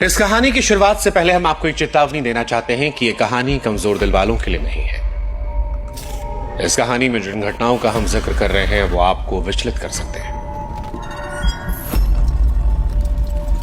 इस कहानी की शुरुआत से पहले हम आपको एक चेतावनी देना चाहते हैं कि यह कहानी कमजोर दिल वालों के लिए नहीं है। इस कहानी में जिन घटनाओं का हम जिक्र कर रहे हैं वो आपको विचलित कर सकते हैं।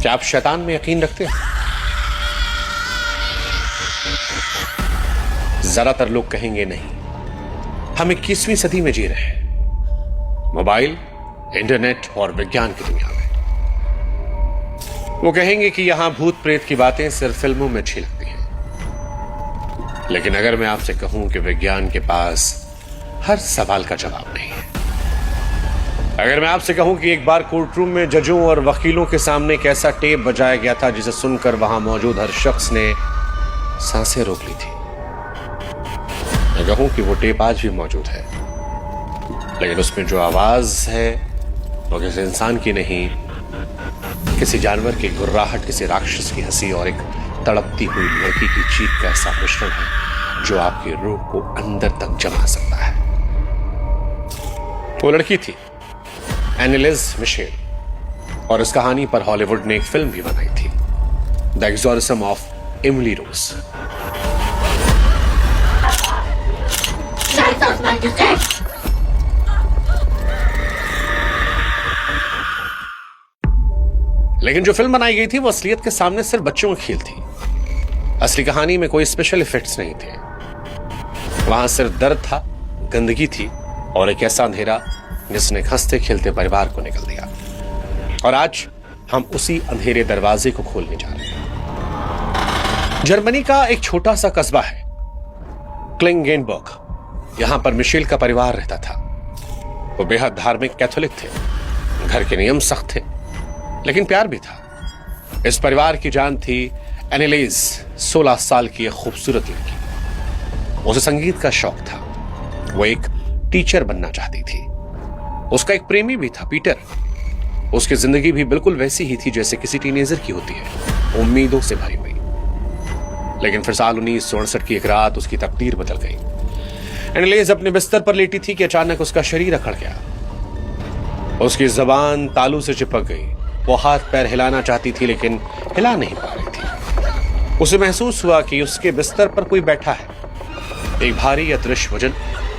क्या आप शैतान में यकीन रखते हैं? ज्यादातर लोग कहेंगे नहीं। हम 21वीं सदी में जी रहे हैं, मोबाइल, इंटरनेट और विज्ञान की दुनिया में। वो कहेंगे कि यहां भूत प्रेत की बातें सिर्फ फिल्मों में अच्छी लगती हैं। लेकिन अगर मैं आपसे कहूं कि विज्ञान के पास हर सवाल का जवाब नहीं है, अगर मैं आपसे कहूं कि एक बार कोर्ट रूम में जजों और वकीलों के सामने एक ऐसा टेप बजाया गया था जिसे सुनकर वहां मौजूद हर शख्स ने सांसें रोक ली थी, मैं कहूं कि वो टेप आज भी मौजूद है, लेकिन उसमें जो आवाज है वो किसी इंसान की नहीं, किसी जानवर की गुर्राहट, किसी राक्षस की हंसी और एक तड़पती हुई लड़की की चीख का ऐसा मिश्रण है जो आपकी रूह को अंदर तक जमा सकता है। वो लड़की थी एनिलिज मिशेल, और इस कहानी पर हॉलीवुड ने एक फिल्म भी बनाई थी, the exorcism of Emily Rose. लेकिन जो फिल्म बनाई गई थी वो असलियत के सामने सिर्फ बच्चों की खेल थी। असली कहानी में कोई स्पेशल इफेक्ट्स नहीं थे। वहां सिर्फ दर्द था, गंदगी थी और एक ऐसा अंधेरा जिसने हंसते खेलते परिवार को निकल दिया। और आज हम उसी अंधेरे दरवाजे को खोलने जा रहे हैं। जर्मनी का एक छोटा सा कस्बा है क्लिंगेनबर्ग। यहां पर मिशेल का परिवार रहता था। वो बेहद धार्मिक कैथोलिक थे। घर के नियम सख्त थे लेकिन प्यार भी था। इस परिवार की जान थी एनिलिज, 16 साल की एक खूबसूरत लड़की। उसे संगीत का शौक था। वो एक टीचर बनना चाहती थी। उसका एक प्रेमी भी था, पीटर। उसकी जिंदगी भी बिल्कुल वैसी ही थी जैसे किसी टीनेजर की होती है, उम्मीदों से भरी हुई। लेकिन फिर साल 1968 की एक रात उसकी तकदीर बदल गई। एनिलिज अपने बिस्तर पर लेटी थी कि अचानक उसका शरीर अकड़ गया। उसकी जबान तालू से चिपक गई। वो हाथ पैर हिलाना चाहती थी लेकिन हिला नहीं पा रही थी। उसे महसूस हुआ कि उसके बिस्तर पर कोई बैठा है। एक भारी अदृश्य वजन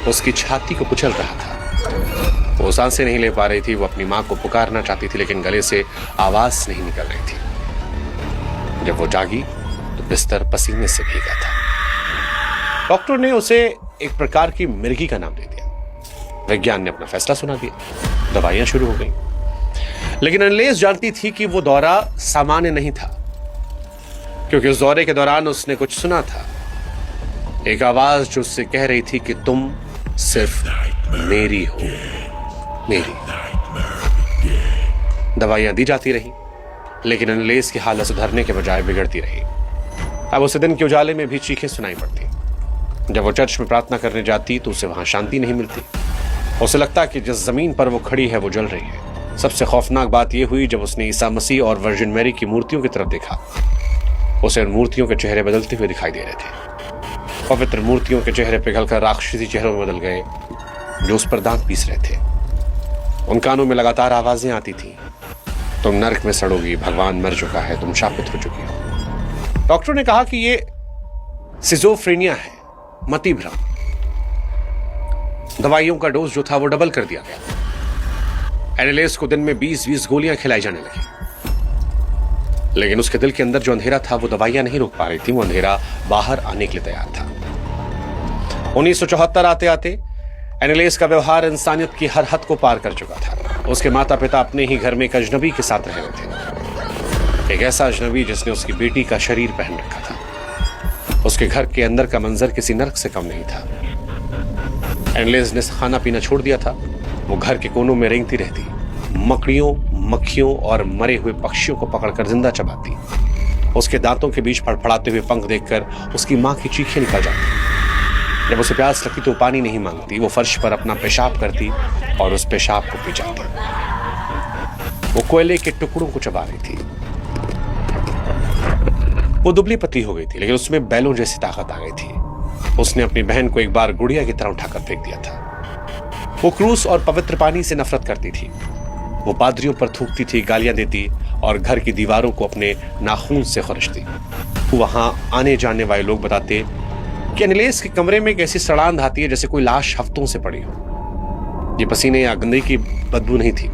उसकी छाती को कुचल रहा था। वो सांसें नहीं ले पा रही थी। वो अपनी मां को पुकारना चाहती थी लेकिन गले से आवाज नहीं निकल रही थी। जब वो जागी तो बिस्तर पसीने से भीगा था। डॉक्टर ने उसे एक प्रकार की मिर्गी का नाम दे दिया। विज्ञान ने अपना फैसला सुना दिया। दवाइयां शुरू हो गई। लेकिन एनिलिज जानती थी कि वो दौरा सामान्य नहीं था, क्योंकि उस दौरे के दौरान उसने कुछ सुना था। एक आवाज जो उससे कह रही थी कि तुम सिर्फ मेरी हो, मेरी। दवाइयां दी जाती रही लेकिन एनिलिज की हालत सुधरने के बजाय बिगड़ती रही। अब उसे दिन के उजाले में भी चीखें सुनाई पड़ती। जब वो चर्च में प्रार्थना करने जाती तो उसे वहां शांति नहीं मिलती। उसे लगता कि जिस जमीन पर वो खड़ी है वो जल रही है। सबसे खौफनाक बात यह हुई जब उसने ईसा मसीह और वर्जिन मैरी की मूर्तियों की तरफ देखा। उसे उन मूर्तियों के चेहरे बदलते हुए दिखाई दे रहे थे। पवित्र मूर्तियों के चेहरे पिघलकर राक्षसी चेहरों में बदल गए जो उस पर दांत पीस रहे थे। उन कानों में लगातार आवाजें आती थी, तुम नरक में सड़ोगी, भगवान मर चुका है, तुम शापित हो चुकी हो। डॉक्टर ने कहा कि ये सिजोफ्रेनिया है, मति भ्रम। दवाइयों का डोज जो था वो डबल कर दिया गया। एनिलिज को दिन में 20-20 गोलियां खिलाई जाने लगी। लेकिन उसके दिल के अंदर जो अंधेरा था वो दवाइयां नहीं रोक पा रही थी। वो अंधेरा बाहर आने के लिए तैयार था। 1974 आते आते एनिलिज का व्यवहार इंसानियत की हर हद को पार कर चुका था। उसके माता पिता अपने ही घर में एक अजनबी के साथ रह रहे थे। एक ऐसा अजनबी जिसने उसकी बेटी का शरीर पहन रखा था। उसके घर के अंदर का मंजर किसी नर्क से कम नहीं था। एनिलिज ने खाना पीना छोड़ दिया था। वो घर के कोनों में रेंगती रहती, मकड़ियों, मक्खियों और मरे हुए पक्षियों को पकड़कर जिंदा चबाती। उसके दांतों के बीच फड़फड़ाते हुए पंख देखकर उसकी मां की चीखें निकल जाती। जब उसे प्यास लगती तो पानी नहीं मांगती, वो फर्श पर अपना पेशाब करती और उस पेशाब को पी जाती। वो कोयले के टुकड़ों को चबा रही थी। वो दुबली पतली हो गई थी लेकिन उसमें बैलों जैसी ताकत आ गई थी। उसने अपनी बहन को एक बार गुड़िया की तरह उठाकर फेंक दिया था। वो क्रूस और पवित्र पानी से नफरत करती थी। वो पादरियों पर थूकती थी, गालियां देती और घर की दीवारों को अपने नाखून से खरचती। वहां आने जाने वाले लोग बताते कि एनिलेस के कमरे में एक ऐसी सड़ांध आती है जैसे कोई लाश हफ्तों से पड़ी हो। ये पसीने या गंदगी की बदबू नहीं थी,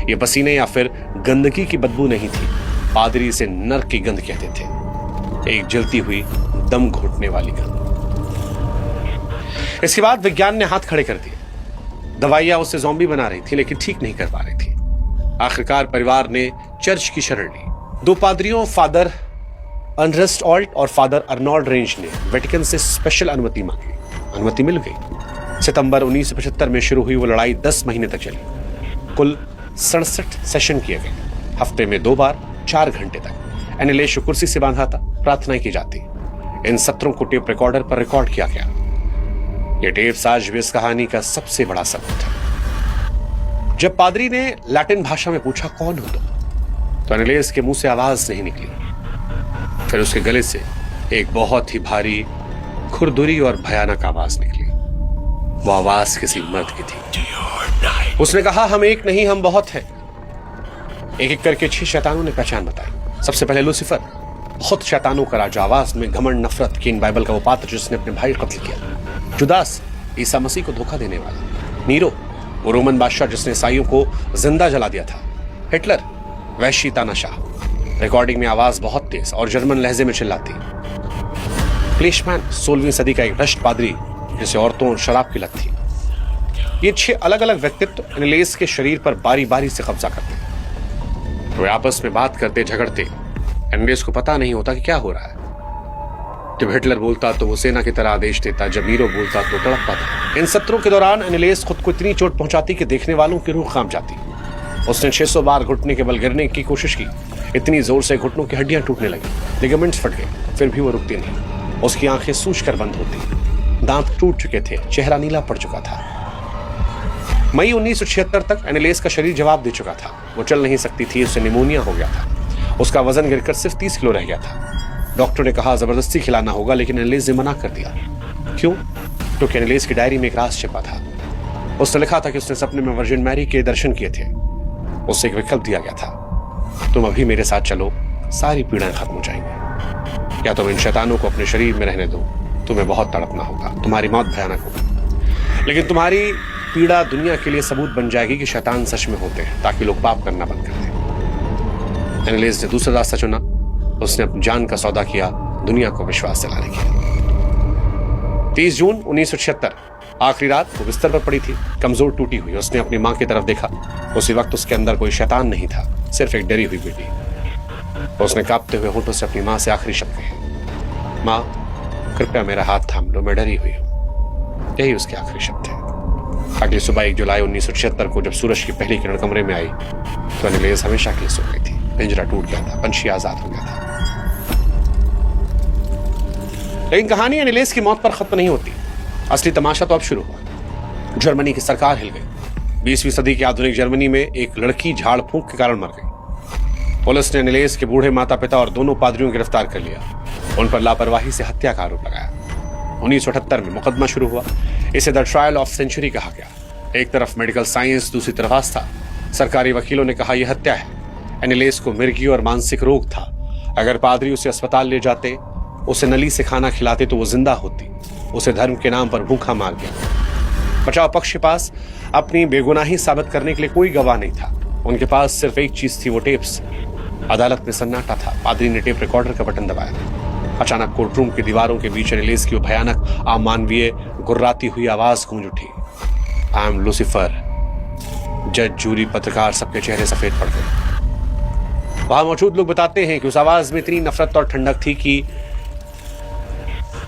ये पसीने या फिर गंदगी की बदबू नहीं थी, पादरी इसे नर्क की गंध कहते थे, एक जलती हुई दम घोटने वाली गंध। इसके बाद विज्ञान ने हाथ खड़े कर दिए। दवाइयां उसे ज़ॉम्बी बना रही थी लेकिन ठीक नहीं कर पा रही थी। आखिरकार परिवार ने चर्च की शरण ली। दो पादरियों, फादर अनरस्ट ऑल्ट और फादर अर्नोल्ड रेंज ने वेटिकन से स्पेशल अनुमति मांगी। अनुमति मिल गई। सितंबर 1975 में शुरू हुई वो लड़ाई 10 महीने तक चली। कुल 67 सेशन किए गए, हफ्ते में 2 बार 4 घंटे तक। एनिलेस को कुर्सी से बांधा था, प्रार्थनाएं की जाती। इन सत्रों को टेप रिकॉर्डर पर रिकॉर्ड किया गया। यह टेप्स आज भी इस कहानी का सबसे बड़ा सबूत है। जब पादरी ने लैटिन भाषा में पूछा कौन हो तो एनिलेस के मुंह से आवाज नहीं निकली। फिर उसके गले से एक बहुत ही भारी, खुरदुरी और भयानक आवाज निकली। वो आवाज किसी मर्द की थी। उसने कहा, हम एक नहीं, हम बहुत हैं। एक एक करके 6 शैतानों ने पहचान बताई। सबसे पहले लूसीफर, खुद शैतानों का राजा, आवाज में घमंड, नफरत, कीन, बाइबल का वो पात्र जिसने अपने भाई कत्ल किया। जुदास, ईसा मसीह को धोखा देने वाला। नीरो, वो रोमन बादशाह जिसने ईसाइयों को जिंदा जला दिया था। हिटलर, वैश्य तानाशाह, रिकॉर्डिंग में आवाज बहुत तेज और जर्मन लहजे में चिल्लाती। क्लेशमैन, 16वीं सदी का एक भ्रष्ट पादरी जिसे औरतों और शराब की लत थी। ये 6 अलग अलग व्यक्तित्व एनिलेस के शरीर पर बारी बारी से कब्जा करते। वे आपस में बात करते, झगड़ते। एनिलेस को पता नहीं होता कि क्या हो रहा है। जब हिटलर बोलता तो वो सेना की तरह आदेश देता, जब नीरो बोलता तो तड़पता था। इन सत्रों के दौरान एनिलेस खुद को इतनी चोट पहुंचाती कि देखने वालों की रूह कांप जाती। उसने 600 बार घुटने के बल गिरने की कोशिश की। इतनी जोर से घुटनों की हड्डियां टूटने लगी, लिगामेंट्स फट गए, फिर भी वो रुकती नहीं। उसकी आंखें सूजकर बंद होती, दांत टूट चुके थे, चेहरा नीला पड़ चुका था। मई 1976 तक एनिलेस का शरीर जवाब दे चुका था। वो चल नहीं सकती थी, उसे निमोनिया हो गया था। उसका वजन गिरकर सिर्फ 30 किलो रह गया था। डॉक्टर ने कहा जबरदस्ती खिलाना होगा, लेकिन एनिलेस ने मना कर दिया। क्यों? क्योंकि एनिलेस की डायरी में एक राज छिपा था। उसने लिखा था कि उसने सपने में वर्जिन मैरी के दर्शन किए थे। उससे एक विकल्प दिया गया था, तुम अभी मेरे साथ चलो, सारी पीड़ाएं खत्म हो जाएंगी, या तुम इन शैतानों को अपने शरीर में रहने दो, तुम्हें बहुत तड़पना होगा, तुम्हारी मौत भयानक होगी, लेकिन तुम्हारी पीड़ा दुनिया के लिए सबूत बन जाएगी कि शैतान सच में होते हैं, ताकि लोग पाप करना बंद कर दें। एनिलेस ने दूसरा रास्ता चुना। उसने अपनी जान का सौदा किया, दुनिया को विश्वास दिलाने के लिए। 30 जून 1976, आखिरी रात वो बिस्तर पर पड़ी थी, कमजोर, टूटी हुई। उसने अपनी मां की तरफ देखा। उसी वक्त उसके अंदर कोई शैतान नहीं था, सिर्फ एक डरी हुई बेटी। उसने कांपते हुए होठों से अपनी मां से आखिरी शब्द कहे, मां, कृपया मेरा हाथ थाम लो, मैं डरी हुई हूं। यही उसके आखिरी शब्द थे। अगली सुबह 1 जुलाई 1976 को जब सूरज की पहली किरण कमरे में आई तो एनिलेस हमेशा के लिए सो गई थी। पिंजरा टूट गया था, पंछी आजाद हो गया था। लेकिन कहानी एनिलेस की मौत पर खत्म नहीं होती। असली तमाशा तो अब शुरू हुआ। जर्मनी की सरकार हिल गई। 20वीं सदी की आधुनिक जर्मनी में एक लड़की झाड़ फूंक के कारण मर गई। पुलिस ने एनिलेस के बूढ़े माता पिता और दोनों पादरियों को गिरफ्तार कर लिया। उन पर लापरवाही से हत्या का आरोप लगाया। 1978 में मुकदमा शुरू हुआ। इसे द ट्रायल ऑफ सेंचुरी कहा गया। एक तरफ मेडिकल साइंस, दूसरी तरफ आस्था। सरकारी वकीलों ने कहा यह हत्या है। एनिलेस को मिर्गी और मानसिक रोग था। अगर पादरी उसे अस्पताल ले जाते, उसे नली से खाना खिलाते तो वो जिंदा होती। उसे धर्म के नाम पर भूखा मार गया। बचाव पक्ष के पास अपनी बेगुनाही साबित करने के लिए कोई गवाह नहीं था। उनके पास सिर्फ एक चीज थी, वो टेप्स। अदालत में सन्नाटा था। पादरी ने टेप रिकॉर्डर का बटन दबाया। अचानक कोर्टरूम की दीवारों के बीच एनिलेस की वो भयानक, अमानवीय, गुर्राती हुई आवाज गूंज उठी, आई एम लूसीफर। जज, जूरी, पत्रकार, सबके चेहरे सफेद पड़ गए। वहां मौजूद लोग बताते हैं कि उस आवाज में इतनी नफरत और ठंडक थी कि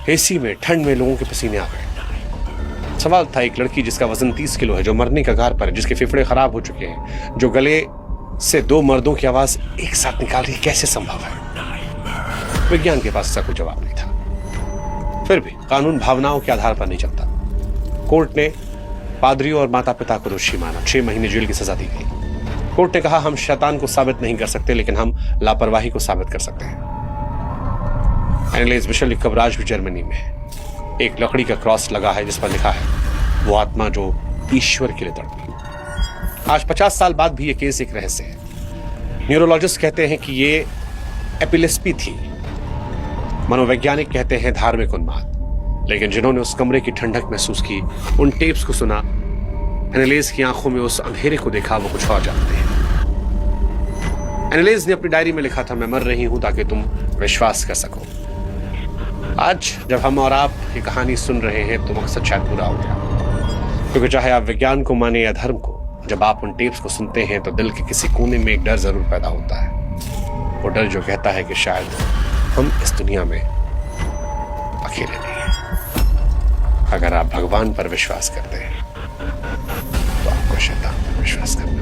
एसी में ठंड में लोगों के पसीने आ गए। सवाल था, एक लड़की जिसका वजन 30 किलो है, जो मरने का कगार पर है, जिसके फेफड़े खराब हो चुके हैं, जो गले से 2 मर्दों की आवाज एक साथ निकाल रही, कैसे संभव है? विज्ञान के पास ऐसा कोई जवाब नहीं था। फिर भी कानून भावनाओं के आधार पर नहीं चलता। कोर्ट ने पादरियों और माता पिता को दोषी माना। 6 महीने जेल की सजा दी गई। कोर्ट ने कहा, हम शैतान को साबित नहीं कर सकते, लेकिन हम लापरवाही को साबित कर सकते हैं। एनिलेस बिशल कब्र आज भी जर्मनी में है। एक लकड़ी का क्रॉस लगा है जिस पर लिखा है, वो आत्मा जो ईश्वर के लिए तड़पी। आज 50 साल बाद भी ये केस एक रहस्य है। न्यूरोलॉजिस्ट कहते हैं कि ये एपिलेप्सी थी, मनोवैज्ञानिक कहते हैं धार्मिक उन्माद। लेकिन जिन्होंने उस कमरे की ठंडक महसूस की, उन टेप्स को सुना, एनालिस की आंखों में उस अंधेरे को देखा, वो कुछ और जानते हैं। एनालिस ने अपनी डायरी में लिखा था, मैं मर रही हूं ताकि तुम विश्वास कर सको। आज जब हम और आप ये कहानी सुन रहे हैं तो मकसद शायद पूरा हो गया, क्योंकि चाहे आप विज्ञान को माने या धर्म को, जब आप उन टेप्स को सुनते हैं तो दिल के किसी कोने में एक डर जरूर पैदा होता है। वो डर जो कहता है कि शायद हम इस दुनिया में अकेले नहीं हैं। अगर आप भगवान पर विश्वास करते हैं तो आपको शैतान पर विश्वास करना